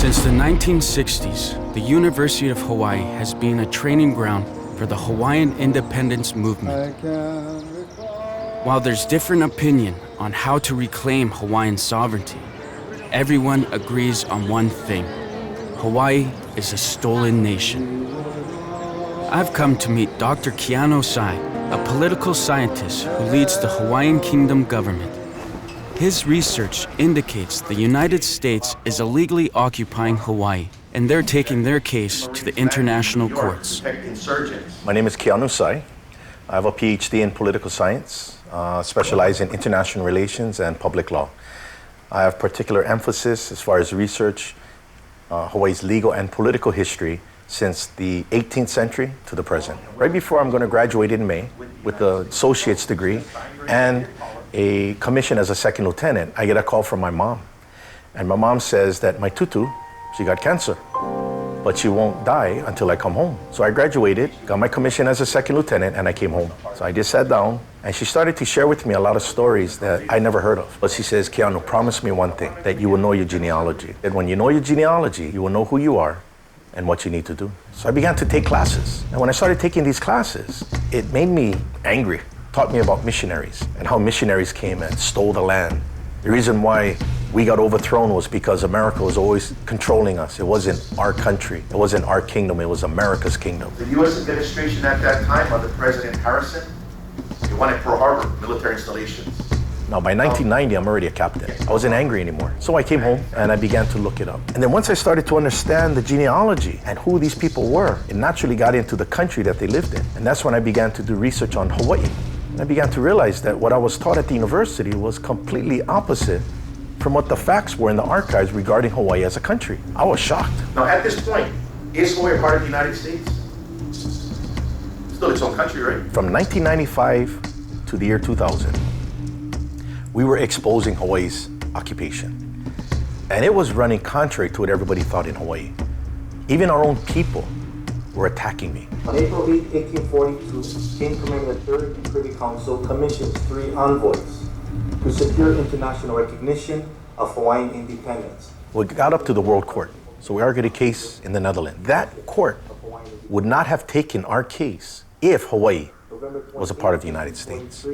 Since the 1960s, the University of Hawaii has been a training ground for the Hawaiian independence movement. While there's different opinion on how to reclaim Hawaiian sovereignty, everyone agrees on one thing: Hawaii is a stolen nation. I've come to meet Dr. Keanu Sai, a political scientist who leads the Hawaiian Kingdom government. His research indicates the United States is illegally occupying Hawaii, and they're taking their case to the international courts. My name is Keanu Sai. I have a PhD in political science, specialize in international relations and public law. I have particular emphasis as far as research Hawaii's legal and political history since the 18th century to the present. Right before I'm going to graduate in May with an associate's degree and a commission as a second lieutenant, I get a call from my mom. And my mom says that my tutu, she got cancer, but she won't die until I come home. So I graduated, got my commission as a second lieutenant, and I came home. So I just sat down, and she started to share with me a lot of stories that I never heard of. But she says, Keanu, promise me one thing, that you will know your genealogy. And when you know your genealogy, you will know who you are and what you need to do. So I began to take classes. And when I started taking these classes, it made me angry. Taught me about missionaries and how missionaries came and stole the land. The reason why we got overthrown was because America was always controlling us. It wasn't our country. It wasn't our kingdom. It was America's kingdom. The U.S. administration at that time, under President Harrison, they wanted Pearl Harbor, military installations. Now, by 1990, I'm already a captain. I wasn't angry anymore. So I came home and I began to look it up. And then once I started to understand the genealogy and who these people were, it naturally got into the country that they lived in. And that's when I began to do research on Hawaii. And I began to realize that what I was taught at the university was completely opposite from what the facts were in the archives regarding Hawaii as a country. I was shocked. Now, at this point, is Hawaii part of the United States? Still its own country, right? From 1995 to the year 2000, we were exposing Hawaii's occupation. And it was running contrary to what everybody thought in Hawaii. Even our own people were attacking me. On April 8, 1842, King Kamehameha III and Privy Council commissioned 3 envoys to secure international recognition of Hawaiian independence. We got up to the World Court, so we argued a case in the Netherlands. That court would not have taken our case if Hawaii was a part of the United States.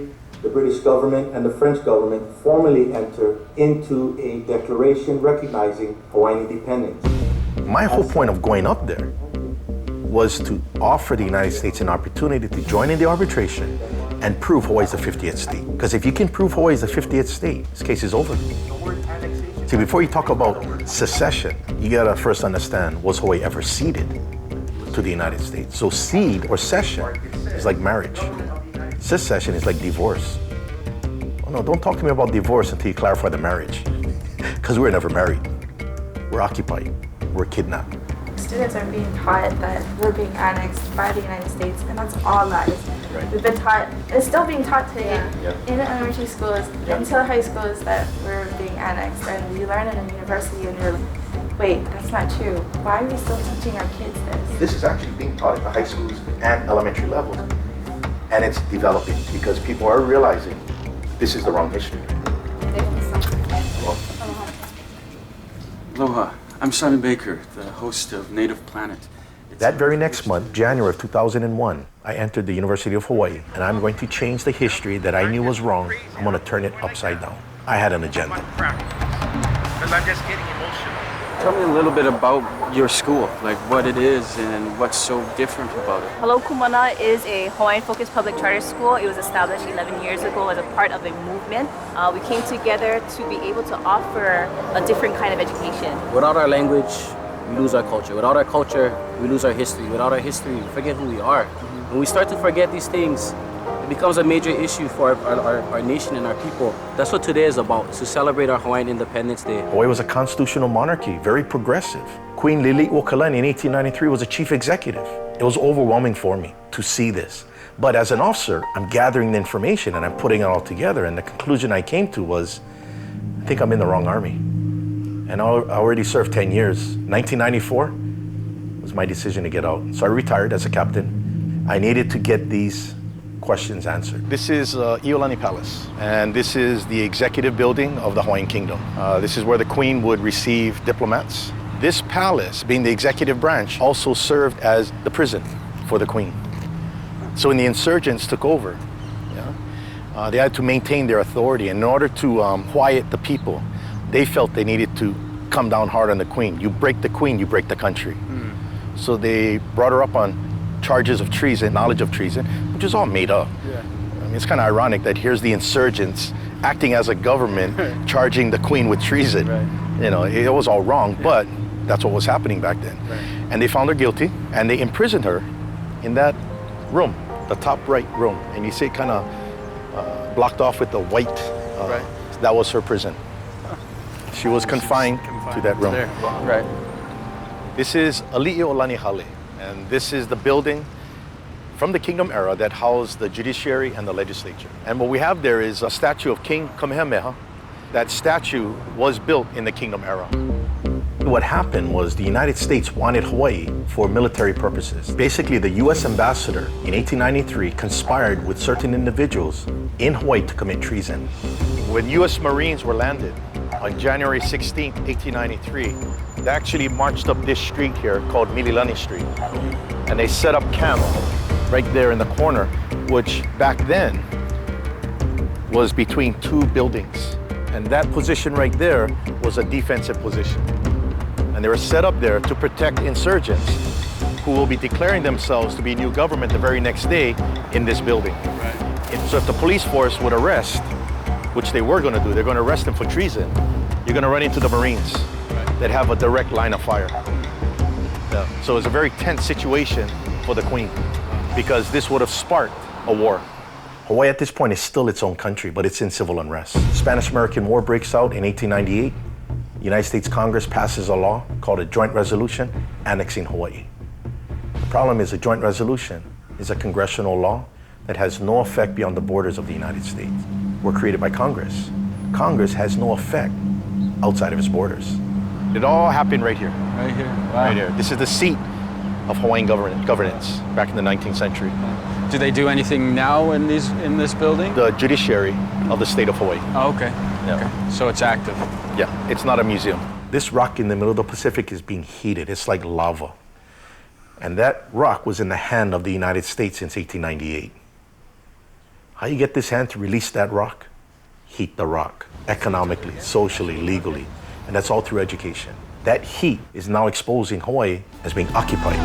The British government and the French government formally entered into a declaration recognizing Hawaiian independence. My whole point of going up there was to offer the United States an opportunity to join in the arbitration and prove Hawaii is the 50th state. Because if you can prove Hawaii is the 50th state, this case is over. See, before you talk about secession, you gotta first understand, was Hawaii ever ceded to the United States? So cede or cession is like marriage. Secession is like divorce. Oh no, don't talk to me about divorce until you clarify the marriage. Because we were never married. We're occupied. We're kidnapped. Students are being taught that we're being annexed by the United States, and that's all lies. Right. We've been taught, it's still being taught today Yeah. in elementary schools, until high schools, that we're being annexed, and we learn it in university, and you're like, wait, that's not true. Why are we still teaching our kids this? This is actually being taught at the high schools and elementary levels. And it's developing because people are realizing this is the wrong history. Aloha, I'm Simon Baker, the host of Native Planet. That very next month, January of 2001, I entered the University of Hawaii, and I'm going to change the history that I knew was wrong. I'm going to turn it upside down. I had an agenda. Because I'm just getting emotional. Tell me a little bit about your school, like what it is and what's so different about it. Hello Kumana is a Hawaiian-focused public charter school. It was established 11 years ago as a part of a movement. We came together to be able to offer a different kind of education. Without our language, we lose our culture. Without our culture, we lose our history. Without our history, we forget who we are. When we start to forget these things, it becomes a major issue for our nation and our people. That's what today is about, is to celebrate our Hawaiian Independence Day. Hawaii was a constitutional monarchy, very progressive. Queen Liliuokalani in 1893 was a chief executive. It was overwhelming for me to see this. But as an officer, I'm gathering the information and I'm putting it all together. And the conclusion I came to was, I think I'm in the wrong army. And I already served 10 years. 1994 was my decision to get out. So I retired as a captain. I needed to get these questions answered. This is Iolani Palace, and this is the executive building of the Hawaiian Kingdom. This is where the Queen would receive diplomats This palace, being the executive branch, also served as the prison for the queen. So when the insurgents took over, they had to maintain their authority. And in order to quiet the people, they felt they needed to come down hard on the queen. You break the queen, you break the country. So they brought her up on charges of treason, knowledge of treason, which is all made up. Yeah. I mean, it's kind of ironic that here's the insurgents acting as a government, charging the queen with treason. Right. You know, it was all wrong, but that's what was happening back then. Right. And they found her guilty, and they imprisoned her in that room, the top right room. And you see it kind of blocked off with the white. That was her prison. She was confined to that room. Wow. Right. This is Ali'i Olanihale, and this is the building from the kingdom era that housed the judiciary and the legislature. And what we have there is a statue of King Kamehameha. That statue was built in the kingdom era. What happened was the United States wanted Hawaii for military purposes. Basically, the U.S. ambassador in 1893 conspired with certain individuals in Hawaii to commit treason. When U.S. Marines were landed on January 16, 1893, they actually marched up this street here called Mililani Street. And they set up camp right there in the corner, which back then was between two buildings. And that position right there was a defensive position. And they were set up there to protect insurgents who will be declaring themselves to be new government the very next day in this building. Right. So if the police force would arrest, which they were going to do, they're going to arrest them for treason, you're going to run into the Marines that have a direct line of fire. Yeah. So it's a very tense situation for the Queen because this would have sparked a war. Hawaii at this point is still its own country, but it's in civil unrest. Spanish-American War breaks out in 1898. The United States Congress passes a law called a joint resolution annexing Hawaii. The problem is a joint resolution is a congressional law that has no effect beyond the borders of the United States. We're created by Congress. Congress has no effect outside of its borders. It all happened right here. Right here. Wow. Right here. This is the seat of Hawaiian governance back in the 19th century. Do they do anything now in this building? The judiciary of the state of Hawaii. Oh, okay. Yeah. Okay. So it's active. Yeah, it's not a museum. This rock in the middle of the Pacific is being heated. It's like lava. And that rock was in the hand of the United States since 1898. How you get this hand to release that rock? Heat the rock, economically, socially, legally. And that's all through education. That heat is now exposing Hawaii as being occupied.